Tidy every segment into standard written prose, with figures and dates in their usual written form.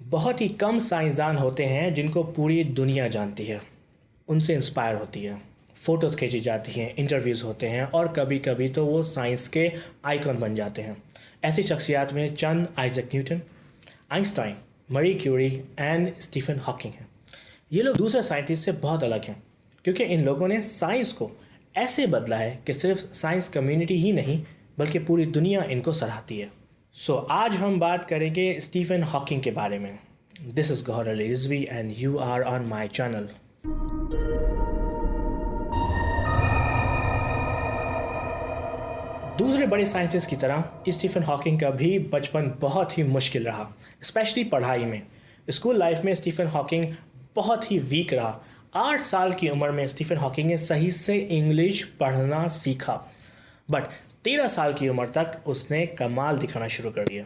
बहुत ही कम साइंसदान होते हैं जिनको पूरी दुनिया जानती है, उनसे इंस्पायर होती है, फ़ोटोज़ खींची जाती हैं, इंटरव्यूज़ होते हैं और कभी कभी तो वो साइंस के आइकॉन बन जाते हैं। ऐसी शख्सियात में चंद आइजैक न्यूटन, आइंस्टाइन, मरी क्यूरी एंड स्टीफन हॉकिंग हैं। ये लोग दूसरे साइंटिस्ट से बहुत अलग हैं क्योंकि इन लोगों ने साइंस को ऐसे बदला है कि सिर्फ साइंस कम्युनिटी ही नहीं बल्कि पूरी दुनिया इनको सराहती है। आज हम बात करेंगे स्टीफन हॉकिंग के बारे में। This is Gauhar Ali Rizvi and you are on my channel. दूसरे बड़े साइंटिस्ट की तरह स्टीफन हॉकिंग का भी बचपन बहुत ही मुश्किल रहा, स्पेशली पढ़ाई में। स्कूल लाइफ में स्टीफन हॉकिंग बहुत ही वीक रहा। 8 साल की उम्र में स्टीफन हॉकिंग ने सही से इंग्लिश पढ़ना सीखा, बट 13 साल की उम्र तक उसने कमाल दिखाना शुरू कर दिया।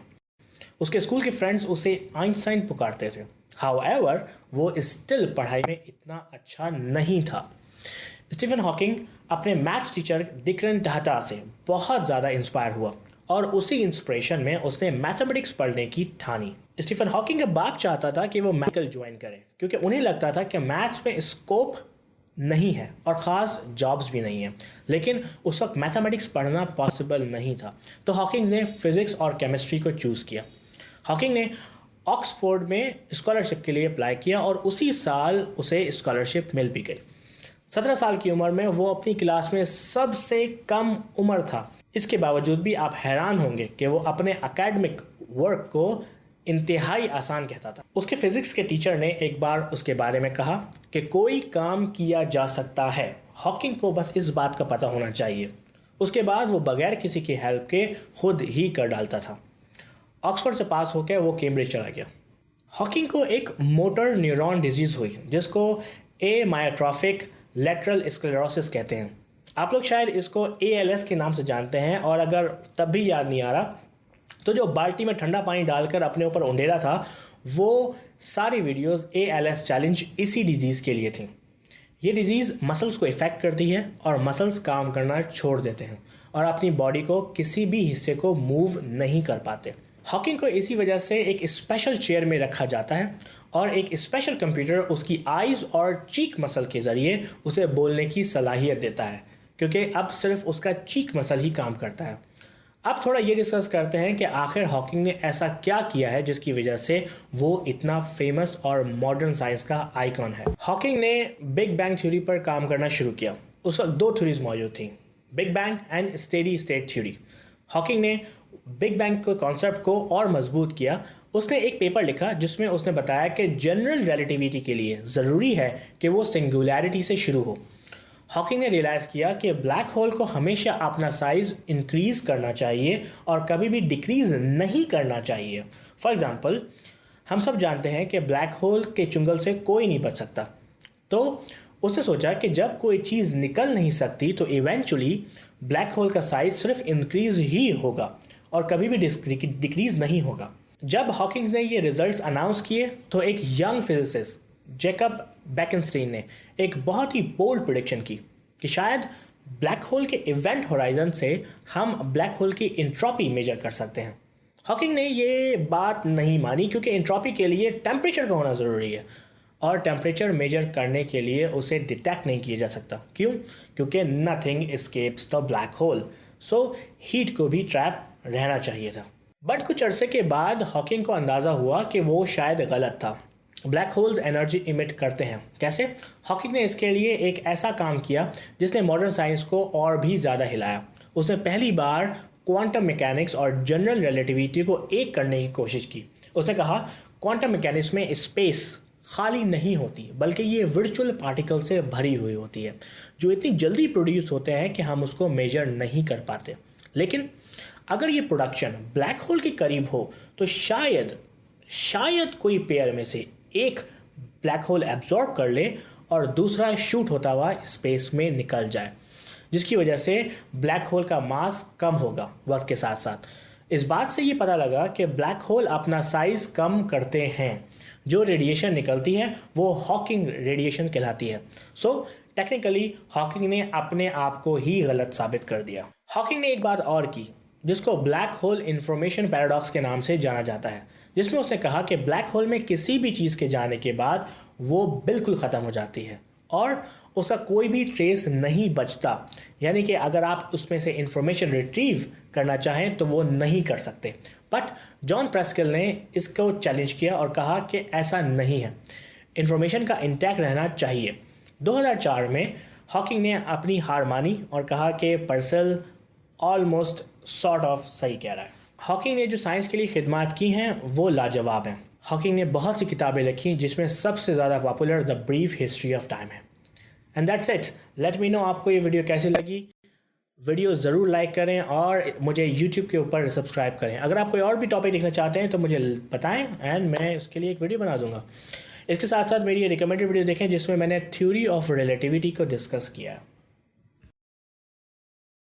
उसके स्कूल के फ्रेंड्स उसे आइंस्टाइन पुकारते थे। हाउएवर वो स्टिल पढ़ाई में इतना अच्छा नहीं था। स्टीफन हॉकिंग अपने मैथ्स टीचर डिकरन टाटा से बहुत ज़्यादा इंस्पायर हुआ और उसी इंस्पिरेशन में उसने मैथमेटिक्स पढ़ने की ठानी। स्टीफन हॉकिंग का बाप चाहता था कि वो मेडिकल ज्वाइन करे क्योंकि उन्हें लगता था कि मैथ्स में स्कोप नहीं है और ख़ास जॉब्स भी नहीं है, लेकिन उस वक्त मैथमेटिक्स पढ़ना पॉसिबल नहीं था। तो हॉकिंग ने फिज़िक्स और केमिस्ट्री को चूज़ किया। हॉकिंग ने ऑक्सफोर्ड में स्कॉलरशिप के लिए अप्लाई किया और उसी साल उसे स्कॉलरशिप मिल भी गई। 17 साल की उम्र में वो अपनी क्लास में सबसे कम उम्र था। इसके बावजूद भी आप हैरान होंगे कि वो अपने एकेडमिक वर्क को इंतहाई आसान कहता था। उसके फिज़िक्स के टीचर ने एक बार उसके बारे में कहा कि कोई काम किया जा सकता है, हॉकिंग को बस इस बात का पता होना चाहिए। उसके बाद वो बगैर किसी की हेल्प के खुद ही कर डालता था। ऑक्सफोर्ड से पास होकर वो कैम्ब्रिज चला गया। हॉकिंग को एक मोटर न्यूरॉन डिजीज़ हुई जिसको एमायोट्रोफिक लेटरल स्क्लेरोसिस कहते हैं। आप लोग शायद इसको ALS के नाम से जानते हैं, और अगर तब भी याद नहीं आ रहा तो जो बाल्टी में ठंडा पानी डालकर अपने ऊपर उंडेला था, वो सारी वीडियोस ALS चैलेंज इसी डिजीज़ के लिए थी। ये डिजीज़ मसल्स को इफ़ेक्ट करती है और मसल्स काम करना छोड़ देते हैं और अपनी बॉडी को किसी भी हिस्से को मूव नहीं कर पाते। हॉकिंग को इसी वजह से एक स्पेशल चेयर में रखा जाता है और एक स्पेशल कंप्यूटर उसकी आइज़ और चीक मसल के ज़रिए उसे बोलने की सलाहियत देता है, क्योंकि अब सिर्फ उसका चीक मसल ही काम करता है। अब थोड़ा ये डिस्कस करते हैं कि आखिर हॉकिंग ने ऐसा क्या किया है जिसकी वजह से वो इतना फेमस और मॉडर्न साइंस का आइकॉन है। हॉकिंग ने बिग बैंग थ्योरी पर काम करना शुरू किया। उस वक्त 2 थ्योरीज मौजूद थी, big bang and steady state theory. Hawking ने बिग बैंग के कॉन्सेप्ट को और मजबूत किया। उसने एक पेपर लिखा जिसमें उसने बताया कि जनरल रिलेटिविटी के लिए ज़रूरी है कि वो सिंगुलैरिटी से शुरू हो। हॉकिंग ने रियलाइज़ किया कि ब्लैक होल को हमेशा अपना साइज़ इंक्रीज़ करना चाहिए और कभी भी डिक्रीज़ नहीं करना चाहिए। फॉर एग्ज़ाम्पल, हम सब जानते हैं कि ब्लैक होल के चुंगल से कोई नहीं बच सकता। तो उसने सोचा कि जब कोई चीज़ निकल नहीं सकती तो इवेंचुअली ब्लैक होल का साइज़ सिर्फ इंक्रीज़ ही होगा और कभी भी डिक्रीज़ नहीं होगा। जब हॉकिंग्स ने ये रिजल्ट्स अनाउंस किए तो एक यंग फिजिसिस्ट जैकब बेकेनस्टीन ने एक बहुत ही बोल्ड प्रेडिक्शन की कि शायद ब्लैक होल के इवेंट होराइजन से हम ब्लैक होल की एंट्रोपी मेजर कर सकते हैं। हॉकिंग ने ये बात नहीं मानी क्योंकि एंट्रोपी के लिए टेम्परेचर का होना ज़रूरी है और टेम्परेचर मेजर करने के लिए उसे डिटेक्ट नहीं किया जा सकता। क्यों? क्योंकि nothing escapes the black hole, so heat को भी ट्रैप रहना चाहिए था। बट कुछ अरसे के बाद हॉकिंग को अंदाज़ा हुआ कि वो शायद गलत था। ब्लैक होल्स एनर्जी इमिट करते हैं। कैसे? हॉकिंग ने इसके लिए एक ऐसा काम किया जिसने मॉडर्न साइंस को और भी ज़्यादा हिलाया। उसने पहली बार क्वांटम मैकेनिक्स और जनरल रिलेटिविटी को एक करने की कोशिश की। उसने कहा क्वांटम मैकेनिक्स में स्पेस खाली नहीं होती बल्कि ये वर्चुअल पार्टिकल से भरी हुई होती है जो इतनी जल्दी प्रोड्यूस होते हैं कि हम उसको मेजर नहीं कर पाते। लेकिन अगर ये प्रोडक्शन ब्लैक होल के करीब हो तो शायद कोई पेयर में से एक ब्लैक होल एब्जॉर्ब कर ले और दूसरा शूट होता हुआ स्पेस में निकल जाए, जिसकी वजह से ब्लैक होल का मास कम होगा वक्त के साथ साथ। इस बात से ये पता लगा कि ब्लैक होल अपना साइज़ कम करते हैं। जो रेडिएशन निकलती है वो हॉकिंग रेडिएशन कहलाती है। सो टेक्निकली हॉकिंग ने अपने आप को ही गलत साबित कर दिया। हॉकिंग ने एक बात और की जिसको ब्लैक होल इन्फॉर्मेशन पैराडॉक्स के नाम से जाना जाता है, जिसमें उसने कहा कि ब्लैक होल में किसी भी चीज़ के जाने के बाद वो बिल्कुल ख़त्म हो जाती है और उसका कोई भी ट्रेस नहीं बचता। यानी कि अगर आप उसमें से इंफॉर्मेशन रिट्रीव करना चाहें तो वो नहीं कर सकते। बट जॉन प्रेस्केल ने इसको चैलेंज किया और कहा कि ऐसा नहीं है, इंफॉर्मेशन का इंटैक्ट रहना चाहिए। 2004 में हॉकिंग ने अपनी हार मानी और कहा कि पर्सेल ऑलमोस्ट सॉर्ट ऑफ सही कह रहा है। हॉकिंग ने जो साइंस के लिए खिदमात की हैं वो लाजवाब हैं। हॉकिंग ने बहुत सी किताबें लिखी जिसमें सबसे ज़्यादा popular the brief history of time है। And that's it. Let me know आपको ये वीडियो कैसी लगी। वीडियो ज़रूर लाइक करें और मुझे यूट्यूब के ऊपर सब्सक्राइब करें। अगर आप कोई और भी टॉपिक देखना चाहते हैं तो मुझे बताएं एंड मैं उसके लिए एक वीडियो बना दूंगा। इसके साथ साथ मेरी रिकमेंडेड वीडियो देखें जिसमें मैंने थ्योरी ऑफ रिलेटिविटी को डिस्कस किया है।